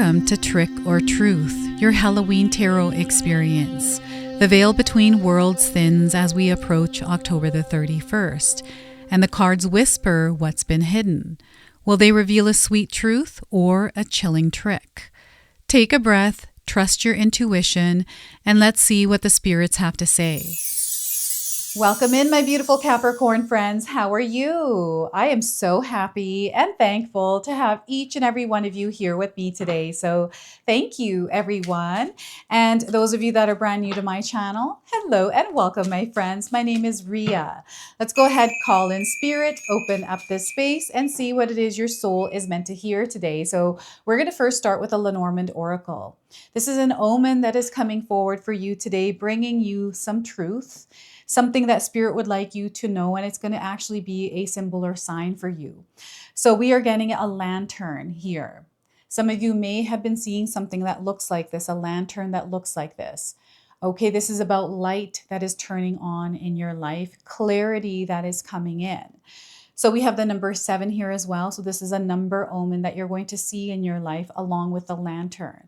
Welcome to Trick or Truth, your Halloween tarot experience. The veil between worlds thins as we approach October the 31st, and the cards whisper what's been hidden. Will they reveal a sweet truth or a chilling trick? Take a breath, trust your intuition, and let's see what the spirits have to say. Welcome in, my beautiful Capricorn friends. How are you? I am so happy and thankful to have each and every one of you here with me today. So thank you, everyone. And those of you that are brand new to my channel, hello and welcome, my friends. My name is Ria. Let's go ahead, call in spirit, open up this space, and see what it is your soul is meant to hear today. So we're going to first start with a Lenormand oracle. This is an omen that is coming forward for you today, bringing you some truth, something that spirit would like you to know, and it's going to actually be a symbol or sign for you. So we are getting a lantern here. Some of you may have been seeing something that looks like this, a lantern that looks like this. Okay, this is about light that is turning on in your life, clarity that is coming in. So we have the number 7 here as well. So this is a number omen that you're going to see in your life along with the lantern.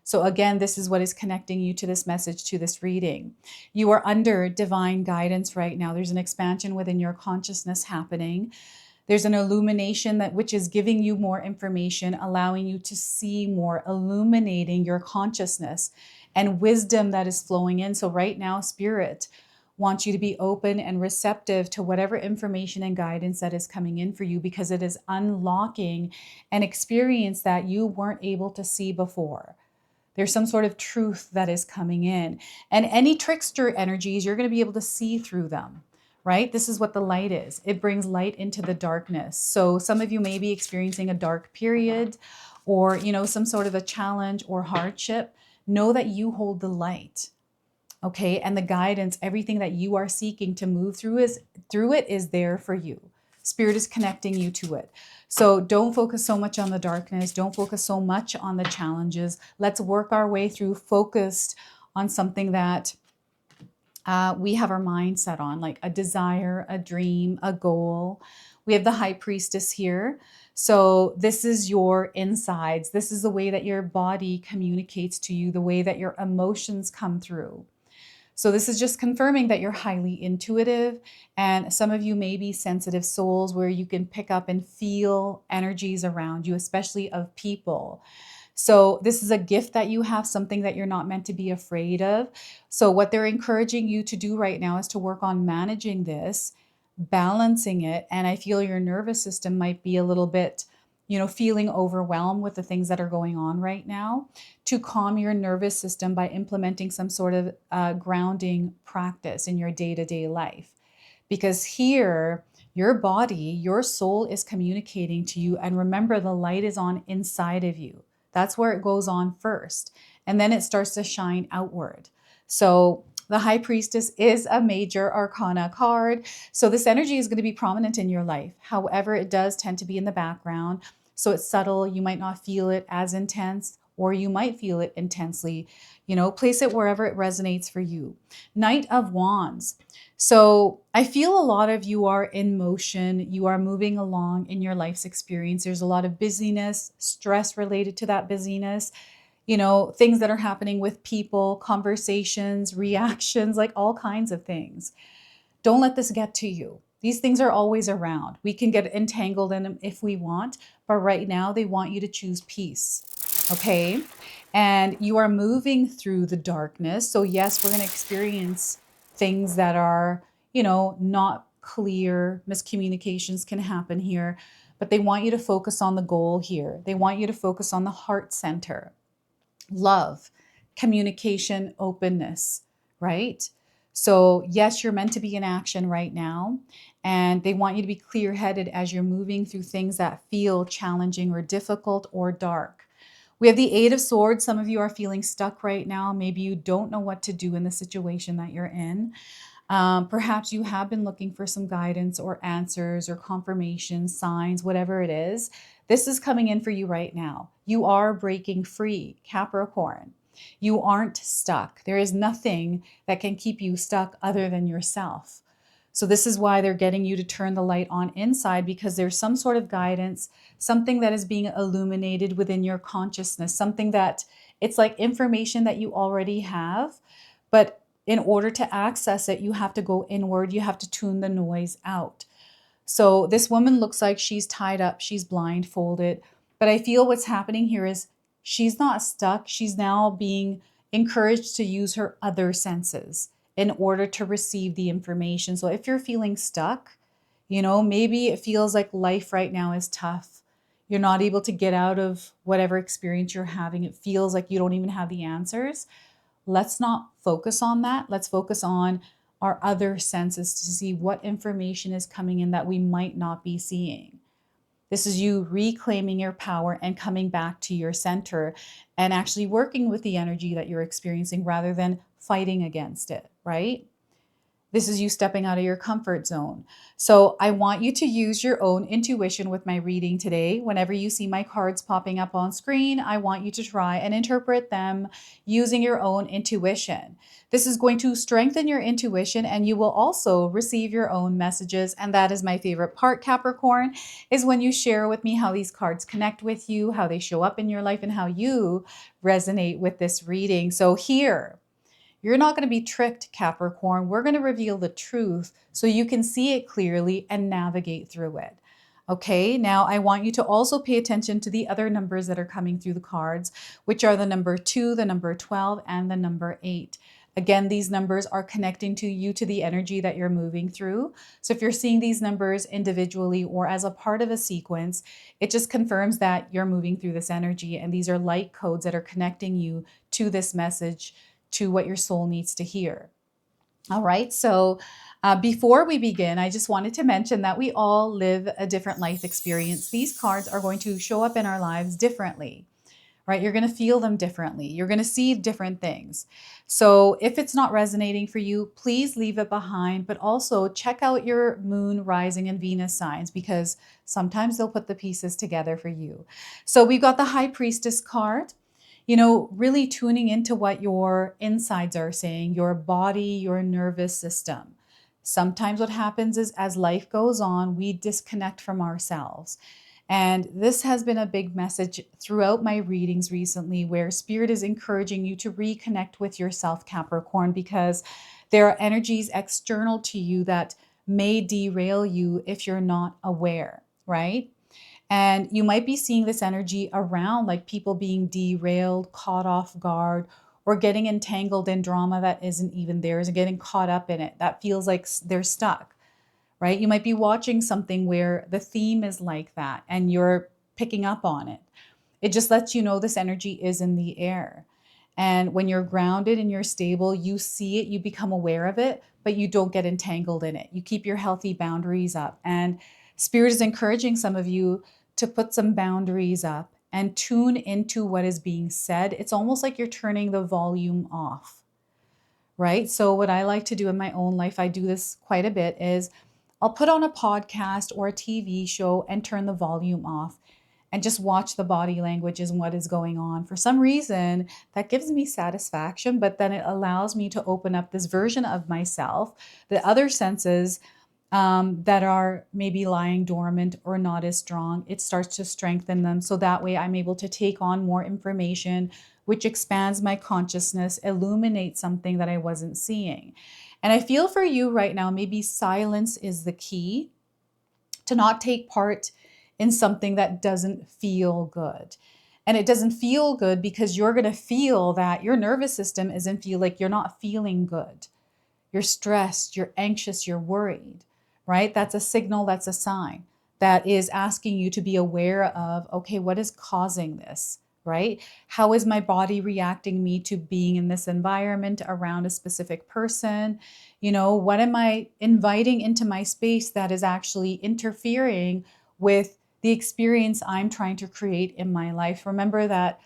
So again, this is what is connecting you to this message, to this reading. You are under divine guidance right now. There's an expansion within your consciousness happening. There's an illumination which is giving you more information, allowing you to see more, illuminating your consciousness and wisdom that is flowing in. So right now, Spirit wants you to be open and receptive to whatever information and guidance that is coming in for you, because it is unlocking an experience that you weren't able to see before. There's some sort of truth that is coming in. And any trickster energies, you're going to be able to see through them, right? This is what the light is. It brings light into the darkness. So some of you may be experiencing a dark period or, some sort of a challenge or hardship. Know that you hold the light, okay? And the guidance, everything that you are seeking to move through it is there for you. Spirit is connecting you to it. So don't focus so much on the darkness. Don't focus so much on the challenges. Let's work our way through focused on something that we have our mind set on, like a desire, a dream, a goal. We have the High Priestess here. So this is your insides. This is the way that your body communicates to you, the way that your emotions come through. So this is just confirming that you're highly intuitive, and some of you may be sensitive souls where you can pick up and feel energies around you, especially of people. So this is a gift that you have, something that you're not meant to be afraid of. So what they're encouraging you to do right now is to work on managing this, balancing it. And I feel your nervous system might be a little bit feeling overwhelmed with the things that are going on right now, to calm your nervous system by implementing some sort of grounding practice in your day-to-day life. Because here, your body, your soul is communicating to you. And remember, the light is on inside of you. That's where it goes on first. And then it starts to shine outward. So the High Priestess is a major arcana card. So this energy is going to be prominent in your life. However, it does tend to be in the background. So it's subtle. You might not feel it as intense, or you might feel it intensely. Place it wherever it resonates for you. Knight of Wands. So I feel a lot of you are in motion. You are moving along in your life's experience. There's a lot of busyness, stress related to that busyness. Things that are happening with people, conversations, reactions, like all kinds of things. Don't let this get to you. These things are always around. We can get entangled in them if we want, but right now they want you to choose peace, okay? And you are moving through the darkness. So yes, we're going to experience things that are, not clear. Miscommunications can happen here, but they want you to focus on the goal here. They want you to focus on the heart center. Love, communication, openness, right? So yes, you're meant to be in action right now, and they want you to be clear-headed as you're moving through things that feel challenging or difficult or dark. We have the Eight of Swords. Some of you are feeling stuck right now. Maybe you don't know what to do in the situation that you're in. Perhaps you have been looking for some guidance or answers or confirmation, signs, whatever it is. This is coming in for you right now. You are breaking free, Capricorn. You aren't stuck. There is nothing that can keep you stuck other than yourself. So this is why they're getting you to turn the light on inside, because there's some sort of guidance, something that is being illuminated within your consciousness, something that it's like information that you already have, but in order to access it, you have to go inward, you have to tune the noise out. So this woman looks like she's tied up, she's blindfolded, but I feel what's happening here is she's not stuck. She's now being encouraged to use her other senses in order to receive the information. So if you're feeling stuck, maybe it feels like life right now is tough. You're not able to get out of whatever experience you're having. It feels like you don't even have the answers. Let's not focus on that. Let's focus on our other senses to see what information is coming in that we might not be seeing. This is you reclaiming your power and coming back to your center and actually working with the energy that you're experiencing rather than fighting against it, right? This is you stepping out of your comfort zone. So I want you to use your own intuition with my reading today. Whenever you see my cards popping up on screen, I want you to try and interpret them using your own intuition. This is going to strengthen your intuition, and you will also receive your own messages. And that is my favorite part, Capricorn, is when you share with me how these cards connect with you, how they show up in your life, and how you resonate with this reading. So here, you're not going to be tricked, Capricorn. We're going to reveal the truth so you can see it clearly and navigate through it. Okay, now I want you to also pay attention to the other numbers that are coming through the cards, which are the number 2, the number 12, and the number 8. Again, these numbers are connecting to you, to the energy that you're moving through. So if you're seeing these numbers individually or as a part of a sequence, it just confirms that you're moving through this energy. And these are light codes that are connecting you to this message, to what your soul needs to hear. All right, so before we begin, I just wanted to mention that we all live a different life experience. These cards are going to show up in our lives differently, right? You're going to feel them differently. You're going to see different things. So if it's not resonating for you, please leave it behind, but also check out your moon, rising, and Venus signs, because sometimes they'll put the pieces together for you. So we've got the High Priestess card. Really tuning into what your insides are saying, your body, your nervous system. Sometimes what happens is as life goes on, we disconnect from ourselves. And this has been a big message throughout my readings recently, where Spirit is encouraging you to reconnect with yourself, Capricorn, because there are energies external to you that may derail you if you're not aware, right? And you might be seeing this energy around, like people being derailed, caught off guard, or getting entangled in drama that isn't even theirs and getting caught up in it. That feels like they're stuck, right? You might be watching something where the theme is like that and you're picking up on it. It just lets you know this energy is in the air. And when you're grounded and you're stable, you see it, you become aware of it, but you don't get entangled in it. You keep your healthy boundaries up. And Spirit is encouraging some of you to put some boundaries up and tune into what is being said. It's almost like you're turning the volume off, right? So what I like to do in my own life, I do this quite a bit, is I'll put on a podcast or a TV show and turn the volume off and just watch the body languages and what is going on. For some reason, that gives me satisfaction, but then it allows me to open up this version of myself, the other senses that are maybe lying dormant or not as strong. It starts to strengthen them. So that way I'm able to take on more information, which expands my consciousness, illuminates something that I wasn't seeing. And I feel for you right now, maybe silence is the key to not take part in something that doesn't feel good. And it doesn't feel good because you're going to feel that your nervous system isn't feel like you're not feeling good. You're stressed, you're anxious, you're worried, right? That's a signal, that's a sign that is asking you to be aware of, okay, what is causing this, right? How is my body reacting me to being in this environment around a specific person? What am I inviting into my space that is actually interfering with the experience I'm trying to create in my life? Remember that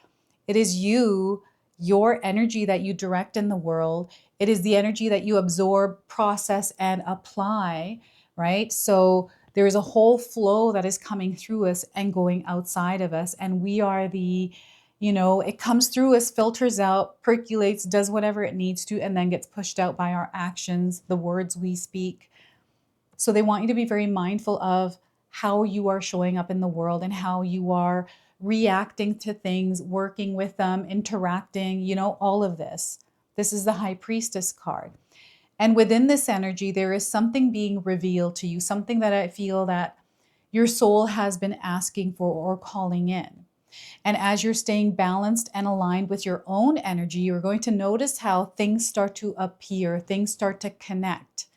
it is you, your energy that you direct in the world. It is the energy that you absorb, process, and apply, right? So there is a whole flow that is coming through us and going outside of us. And we are it comes through us, filters out, percolates, does whatever it needs to, and then gets pushed out by our actions, the words we speak. So they want you to be very mindful of how you are showing up in the world and how you are reacting to things, working with them, interacting, all of this. This is the High Priestess card. And within this energy, there is something being revealed to you, something that I feel that your soul has been asking for or calling in. And as you're staying balanced and aligned with your own energy, you're going to notice how things start to appear, things start to connect.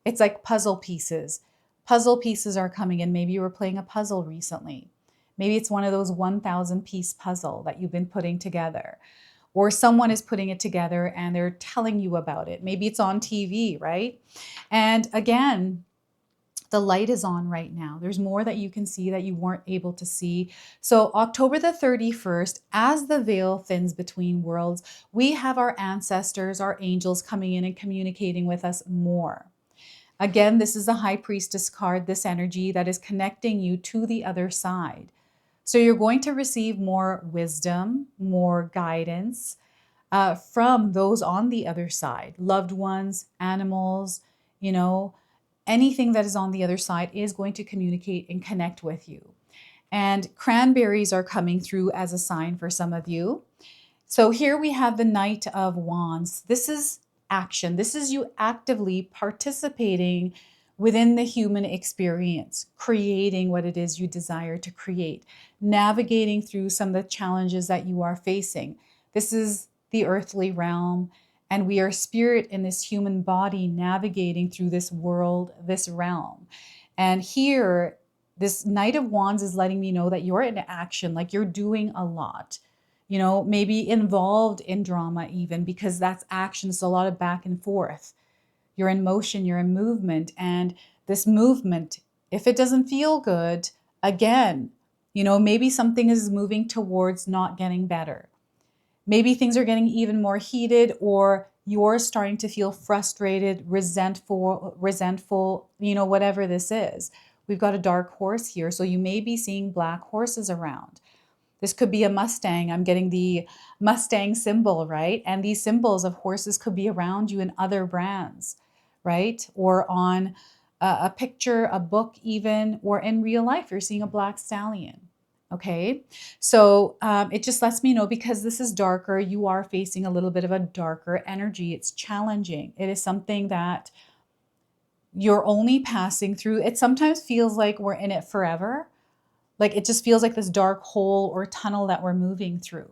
It's like puzzle pieces. Puzzle pieces are coming in. Maybe you were playing a puzzle recently. Maybe it's one of those 1,000 piece puzzle that you've been putting together. Or someone is putting it together and they're telling you about it. Maybe it's on TV, right? And again, the light is on right now. There's more that you can see that you weren't able to see. So October the 31st, as the veil thins between worlds, we have our ancestors, our angels coming in and communicating with us more. Again, this is the High Priestess card, this energy that is connecting you to the other side. So you're going to receive more wisdom, more guidance from those on the other side, loved ones, animals, anything that is on the other side is going to communicate and connect with you. And cranberries are coming through as a sign for some of you. So here we have the Knight of Wands. This is action. This is you actively participating within the human experience, creating what it is you desire to create, navigating through some of the challenges that you are facing. This is the earthly realm, and we are spirit in this human body navigating through this world, this realm. And here, this Knight of Wands is letting me know that you're in action, like you're doing a lot. Maybe involved in drama even, because that's action. It's a lot of back and forth. You're in motion, you're in movement. And this movement, if it doesn't feel good, again, maybe something is moving towards not getting better. Maybe things are getting even more heated, or you're starting to feel frustrated, resentful, whatever this is. We've got a dark horse here. So you may be seeing black horses around. This could be a Mustang. I'm getting the Mustang symbol, right? And these symbols of horses could be around you in other brands, right? Or on a picture, a book even, or in real life, you're seeing a black stallion. Okay, so it just lets me know, because this is darker, you are facing a little bit of a darker energy. It's challenging. It is something that you're only passing through. It sometimes feels like we're in it forever. Like it just feels like this dark hole or tunnel that we're moving through.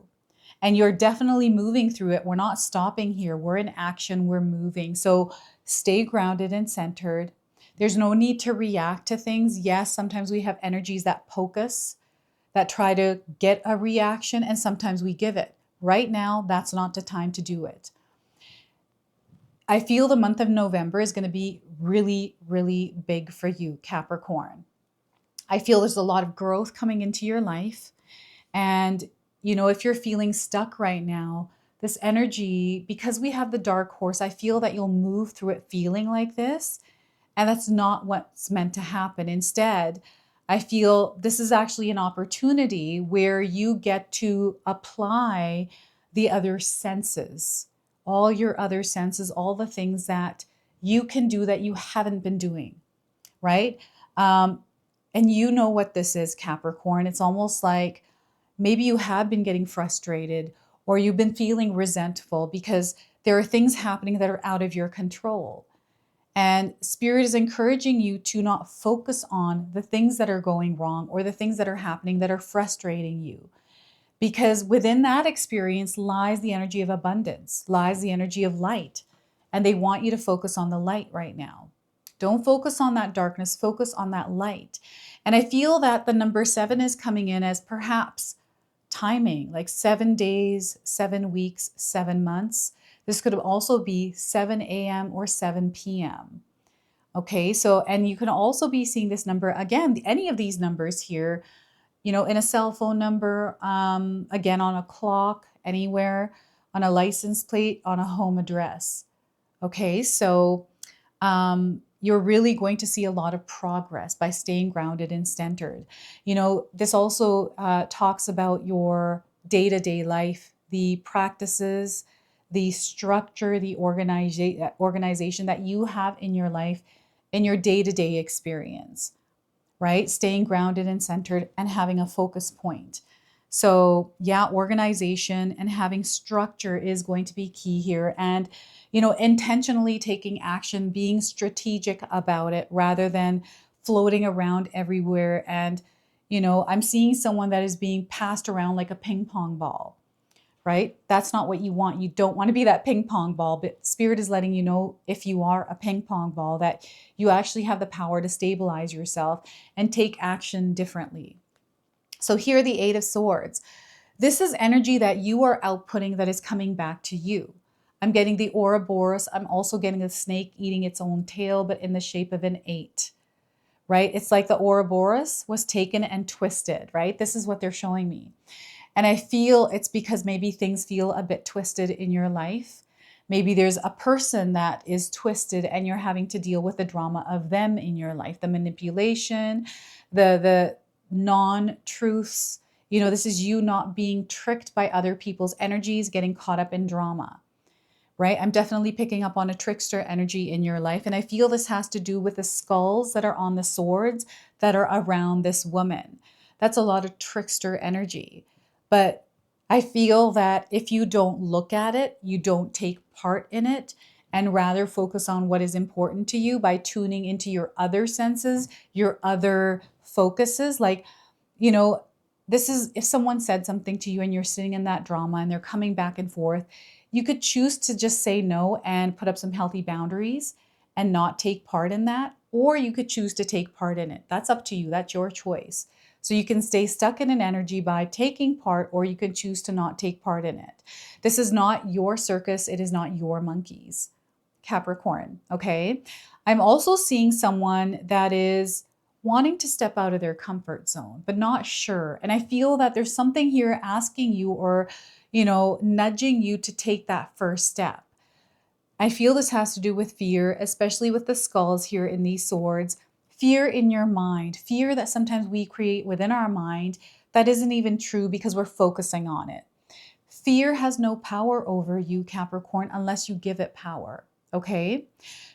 And you're definitely moving through it. We're not stopping here. We're in action. We're moving. So stay grounded and centered. There's no need to react to things. Yes, sometimes we have energies that poke us, that try to get a reaction, and sometimes we give it. Right now, that's not the time to do it. I feel the month of November is going to be really, really big for you, Capricorn. I feel there's a lot of growth coming into your life. And, if you're feeling stuck right now, this energy, because we have the dark horse, I feel that you'll move through it feeling like this. And that's not what's meant to happen. Instead, I feel this is actually an opportunity where you get to apply the other senses, all your other senses, all the things that you can do that you haven't been doing, right? And you know what this is, Capricorn. It's almost like maybe you have been getting frustrated, or you've been feeling resentful because there are things happening that are out of your control. And Spirit is encouraging you to not focus on the things that are going wrong or the things that are happening that are frustrating you. Because within that experience lies the energy of abundance, lies the energy of light. And they want you to focus on the light right now. Don't focus on that darkness, focus on that light. And I feel that the number 7 is coming in as perhaps timing, like 7 days, 7 weeks, 7 months. This could also be 7 a.m. or 7 p.m. Okay, so, and you can also be seeing this number, again, any of these numbers here, in a cell phone number, again, on a clock, anywhere, on a license plate, on a home address. Okay, so you're really going to see a lot of progress by staying grounded and centered. This also talks about your day-to-day life, the practices, the structure, the organization that you have in your life in your day-to-day experience, right? Staying grounded and centered and having a focus point. So, yeah, organization and having structure is going to be key here. And, intentionally taking action, being strategic about it rather than floating around everywhere. And, I'm seeing someone that is being passed around like a ping pong ball, right? That's not what you want. You don't want to be that ping pong ball, but Spirit is letting you know, if you are a ping pong ball, that you actually have the power to stabilize yourself and take action differently. So here, the Eight of Swords. This is energy that you are outputting that is coming back to you. I'm getting the Ouroboros. I'm also getting a snake eating its own tail, but in the shape of an 8, right? It's like the Ouroboros was taken and twisted, right? This is what they're showing me. And I feel it's because maybe things feel a bit twisted in your life. Maybe there's a person that is twisted and you're having to deal with the drama of them in your life, the manipulation, the non-truths. This is you not being tricked by other people's energies, getting caught up in drama, right? I'm definitely picking up on a trickster energy in your life. And I feel this has to do with the skulls that are on the swords that are around this woman. That's a lot of trickster energy. But I feel that if you don't look at it, you don't take part in it, and rather focus on what is important to you by tuning into your other senses, your other focuses. Like, this is if someone said something to you and you're sitting in that drama and they're coming back and forth, you could choose to just say no and put up some healthy boundaries and not take part in that, or you could choose to take part in it. That's up to you. That's your choice. So you can stay stuck in an energy by taking part, or you can choose to not take part in it. This is not your circus. It is not your monkeys, Capricorn. Okay. I'm also seeing someone that is wanting to step out of their comfort zone, but not sure. And I feel that there's something here asking you or, nudging you to take that first step. I feel this has to do with fear, especially with the skulls here in these swords. Fear in your mind, fear that sometimes we create within our mind that isn't even true because we're focusing on it. Fear has no power over you, Capricorn, unless you give it power. Okay.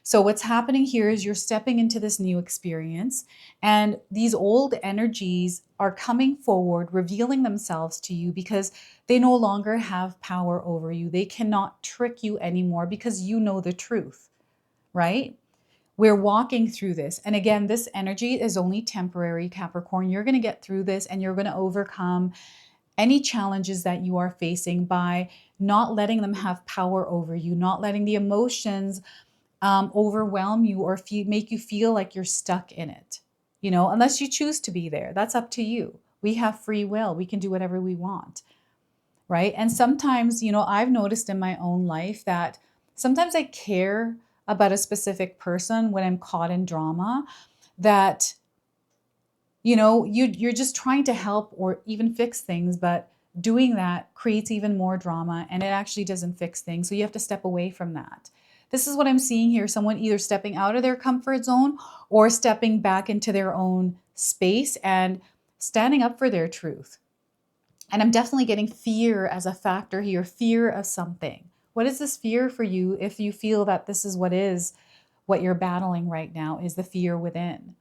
So what's happening here is you're stepping into this new experience, and these old energies are coming forward, revealing themselves to you because they no longer have power over you. They cannot trick you anymore because you know the truth, right? We're walking through this. And again, this energy is only temporary, Capricorn. You're going to get through this and you're going to overcome any challenges that you are facing by not letting them have power over you, not letting the emotions overwhelm you or make you feel like you're stuck in it, unless you choose to be there. That's up to you. We have free will. We can do whatever we want, right? And sometimes, I've noticed in my own life that sometimes I care about a specific person when I'm caught in drama, that you're just trying to help or even fix things, but doing that creates even more drama and it actually doesn't fix things. So you have to step away from that. This is what I'm seeing here. Someone either stepping out of their comfort zone or stepping back into their own space and standing up for their truth. And I'm definitely getting fear as a factor here, fear of something. What is this fear for you if you feel that this is what you're battling right now, is the fear within?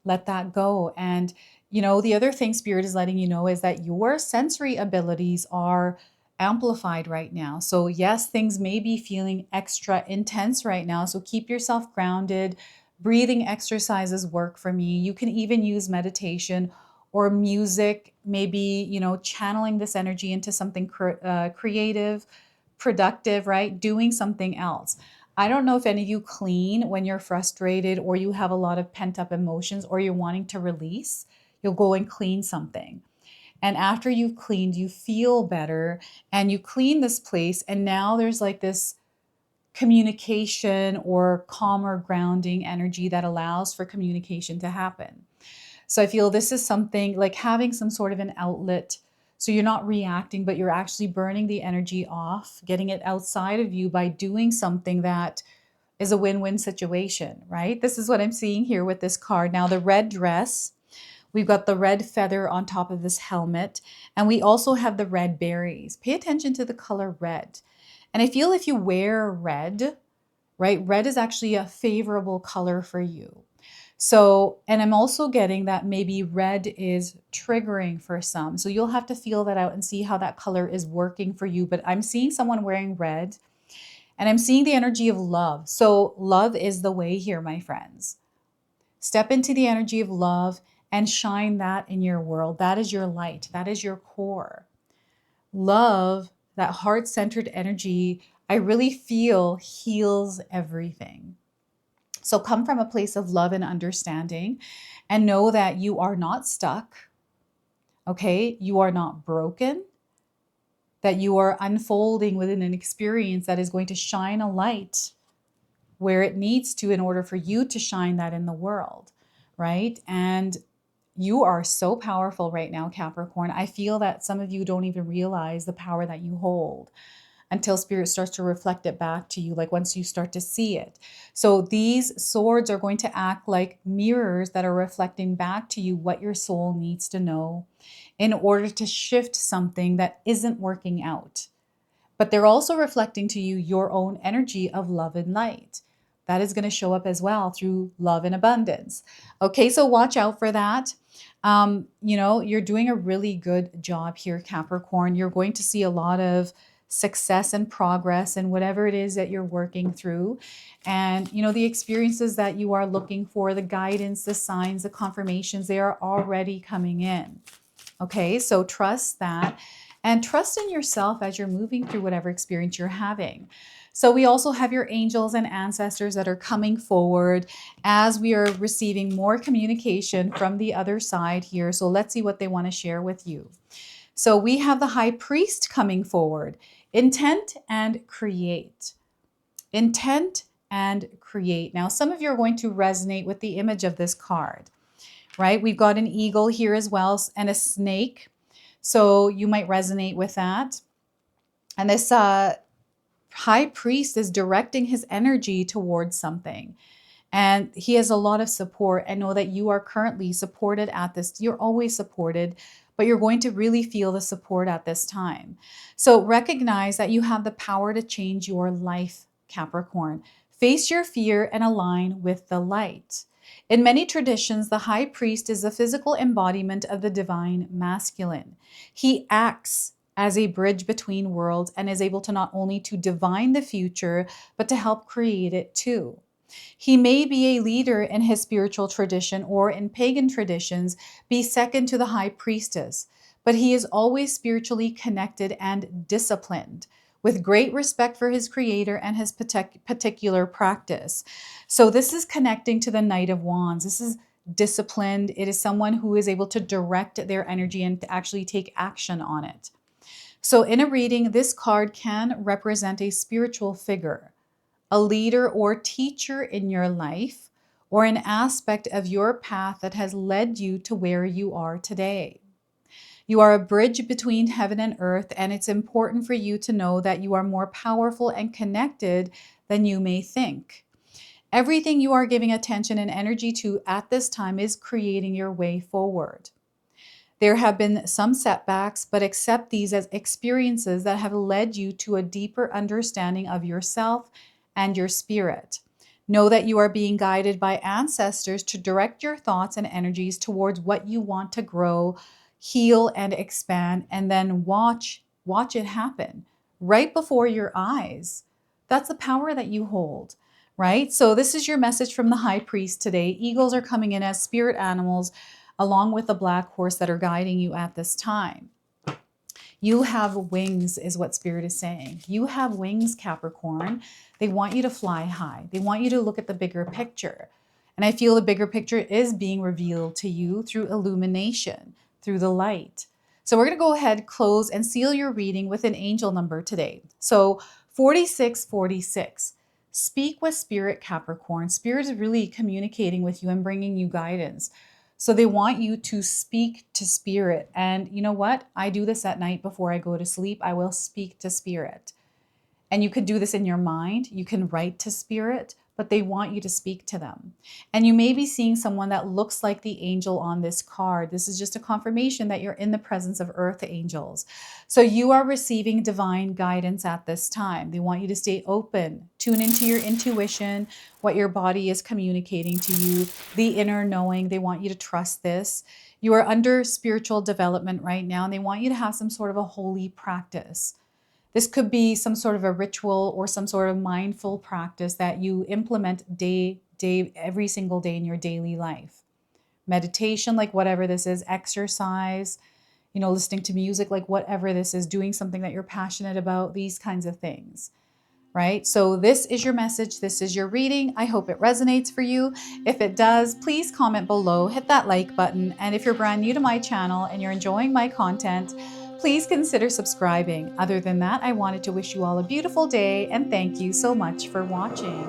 Let that go. And, the other thing Spirit is letting you know is that your sensory abilities are amplified right now. So yes, things may be feeling extra intense right now. So keep yourself grounded. Breathing exercises work for me. You can even use meditation or music, maybe, channeling this energy into something creative, productive, right? Doing something else. I don't know if any of you clean when you're frustrated or you have a lot of pent up emotions or you're wanting to release. You'll go and clean something. And after you've cleaned, you feel better and you clean this place. And now there's like this communication or calmer grounding energy that allows for communication to happen. So I feel this is something like having some sort of an outlet. So you're not reacting, but you're actually burning the energy off, getting it outside of you by doing something that is a win-win situation, right? This is what I'm seeing here with this card. Now, the red dress, we've got the red feather on top of this helmet, and we also have the red berries. Pay attention to the color red. And I feel if you wear red, right? Red is actually a favorable color for you. So, and I'm also getting that maybe red is triggering for some. So you'll have to feel that out and see how that color is working for you. But I'm seeing someone wearing red and I'm seeing the energy of love. So love is the way here, my friends. Step into the energy of love and shine that in your world. That is your light. That is your core. Love, that heart-centered energy, I really feel heals everything. So come from a place of love and understanding and know that you are not stuck, okay? You are not broken, that you are unfolding within an experience that is going to shine a light where it needs to in order for you to shine that in the world, right? And you are so powerful right now, Capricorn. I feel that some of you don't even realize the power that you hold until spirit starts to reflect it back to you, like once you start to see it. So these swords are going to act like mirrors that are reflecting back to you what your soul needs to know in order to shift something that isn't working out. But they're also reflecting to you your own energy of love and light. That is going to show up as well through love and abundance. Okay, so watch out for that. You're doing a really good job here, Capricorn. You're going to see a lot of success and progress in whatever it is that you're working through. And, the experiences that you are looking for, the guidance, the signs, the confirmations, they are already coming in. Okay, so trust that and trust in yourself as you're moving through whatever experience you're having. So we also have your angels and ancestors that are coming forward as we are receiving more communication from the other side here. So let's see what they want to share with you. So we have the High Priest coming forward. Intent and create. Intent and create. Now, some of you are going to resonate with the image of this card, right? We've got an eagle here as well and a snake. So you might resonate with that. And this high priest is directing his energy towards something. And he has a lot of support. And know that you are currently supported at this. You're always supported, but you're going to really feel the support at this time. So recognize that you have the power to change your life, Capricorn. Face your fear and align with the light. In many traditions, the high priest is the physical embodiment of the divine masculine. He acts as a bridge between worlds and is able to not only to divine the future, but to help create it too. He may be a leader in his spiritual tradition or in pagan traditions, be second to the high priestess, but he is always spiritually connected and disciplined, with great respect for his creator and his particular practice. So this is connecting to the Knight of Wands. This is disciplined. It is someone who is able to direct their energy and to actually take action on it. So in a reading, this card can represent a spiritual figure, a leader or teacher in your life, or an aspect of your path that has led you to where you are today. You are a bridge between heaven and earth, and it's important for you to know that you are more powerful and connected than you may think. Everything you are giving attention and energy to at this time is creating your way forward. There have been some setbacks, but accept these as experiences that have led you to a deeper understanding of yourself and your spirit. Know that you are being guided by ancestors to direct your thoughts and energies towards what you want to grow, heal, and expand, and then watch it happen right before your eyes. That's the power that you hold, right? So this is your message from the High Priest today. Eagles are coming in as spirit animals along with the black horse that are guiding you at this time. You have wings is what Spirit is saying. You have wings, Capricorn. They want you to fly high. They want you to look at the bigger picture. And I feel the bigger picture is being revealed to you through illumination, through the light. So we're going to go ahead, close, and seal your reading with an angel number today. So 4646. Speak with Spirit, Capricorn. Spirit is really communicating with you and bringing you guidance. So they want you to speak to Spirit. And you know what? I do this at night before I go to sleep. I will speak to Spirit. And you could do this in your mind. You can write to Spirit, but they want you to speak to them. And you may be seeing someone that looks like the angel on this card. This is just a confirmation that you're in the presence of earth angels. So you are receiving divine guidance at this time. They want you to stay open, tune into your intuition, what your body is communicating to you, the inner knowing. They want you to trust this. You are under spiritual development right now, and they want you to have some sort of a holy practice. This could be some sort of a ritual or some sort of mindful practice that you implement every single day in your daily life. Meditation, like whatever this is, exercise, listening to music, like whatever this is, doing something that you're passionate about, these kinds of things, right? So this is your message. This is your reading. I hope it resonates for you. If it does, please comment below, hit that like button. And if you're brand new to my channel and you're enjoying my content, please consider subscribing. Other than that, I wanted to wish you all a beautiful day and thank you so much for watching.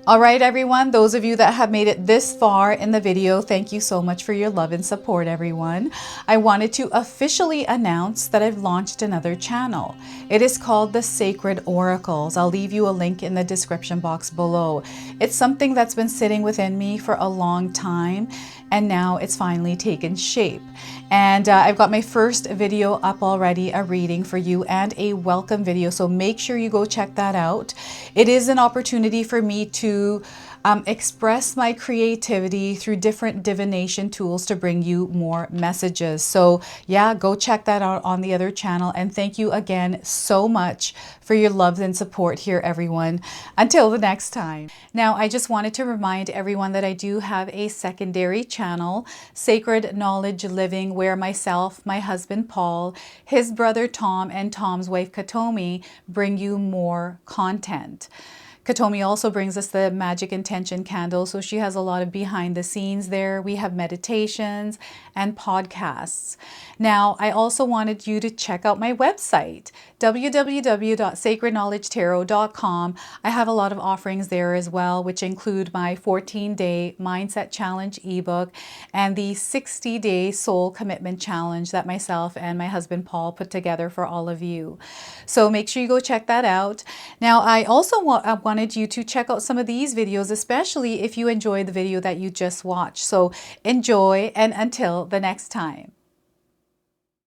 All right, everyone, those of you that have made it this far in the video, thank you so much for your love and support, everyone. I wanted to officially announce that I've launched another channel. It is called The Sacred Oracles. I'll leave you a link in the description box below. It's something that's been sitting within me for a long time, and now it's finally taken shape. And I've got my first video up already, a reading for you and a welcome video. So make sure you go check that out. It is an opportunity for me to express my creativity through different divination tools to bring you more messages. So yeah, go check that out on the other channel. And thank you again so much for your love and support here, everyone. Until the next time. Now, I just wanted to remind everyone that I do have a secondary channel, Sacred Knowledge Living, where myself, my husband Paul, his brother Tom, and Tom's wife Katomi bring you more content. Katomi also brings us the Magic Intention candle, so she has a lot of behind the scenes there. We have meditations and podcasts. Now, I also wanted you to check out my website, www.sacredknowledgetarot.com. I have a lot of offerings there as well, which include my 14-day Mindset Challenge ebook and the 60-day Soul Commitment Challenge that myself and my husband Paul put together for all of you. So make sure you go check that out. Now, I also wanted you to check out some of these videos, especially if you enjoyed the video that you just watched. So enjoy, and until the next time.